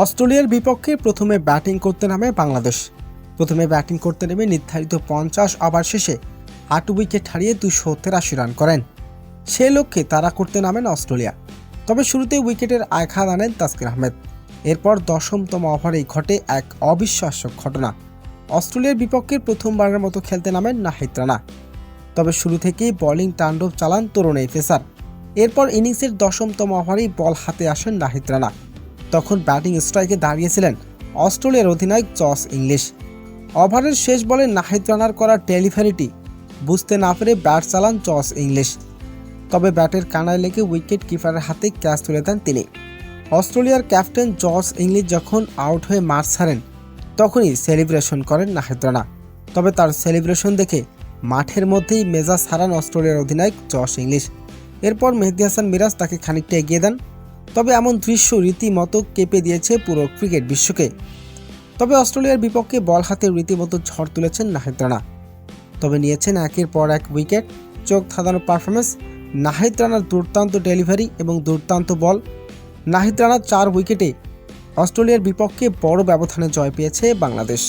অস্ট্রেলিয়ার বিপক্ষে প্রথমে ব্যাটিং করতে নামে বাংলাদেশ। প্রথমে ব্যাটিং করতে নেমে নির্ধারিত 50 ওভার শেষে 8 উইকেট হারিয়ে 283 রান করেন। সে লক্ষ্যে তাড়া করতে নামেন অস্ট্রেলিয়া। তবে শুরুতেই উইকেটের আঘাত আনেন তাসকিন আহমেদ। এরপর 10তম ওভারেই ঘটে এক অবিশ্বাস্য ঘটনা। অস্ট্রেলিয়ার বিপক্ষে প্রথমবারের মতো খেলতে নামেন নাহিদ রানা। তবে শুরু থেকেই বোলিং তাণ্ডব চালান তরুণ এই পেসার। এরপর ইনিংসের 10তম ওভারেই বল হাতে আসেন নাহিদ রানা। তখন ব্যাটিং স্ট্রাইকে দাঁড়িয়েছিলেন অস্ট্রেলিয়ার অধিনায়ক জস ইংলিশ। ওভারের শেষ বলে নাহিদ রানার করা ডেলিভারিটি বুঝতে না পেরে ব্যাট চালান জস ইংলিশ। তবে ব্যাটের কানায় লেগে উইকেট কিপারের হাতে ক্যাচ তুলে দেন তিনি। অস্ট্রেলিয়ার ক্যাপ্টেন জস ইংলিশ যখন আউট হয়ে মাঠ ছাড়েন তখনই সেলিব্রেশন করেন নাহিদ রানা। তবে তার সেলিব্রেশন দেখে মাঠের মধ্যেই মেজাজ হারান অস্ট্রেলিয়ার অধিনায়ক জস ইংলিশ। এরপর মেহেদী হাসান মিরাজ তাকে খানিকটা এগিয়ে দেন। তবে এমন দৃশ্য রীতিমতো কেঁপে দিয়েছে পুরো ক্রিকেট বিশ্বকে। তবে অস্ট্রেলিয়ার বিপক্ষে বল হাতে রীতিমতো ঝড় তুলেছেন নাহিদ রানা। তবে নিয়েছেন একের পর এক উইকেট। চোখ ধাঁধানো পারফরমেন্স, নাহিদ রানার দুর্দান্ত ডেলিভারি এবং দুর্দান্ত বল। নাহিদ রানার 4 উইকেটে অস্ট্রেলিয়ার বিপক্ষে বড় ব্যবধানে জয় পেয়েছে বাংলাদেশ।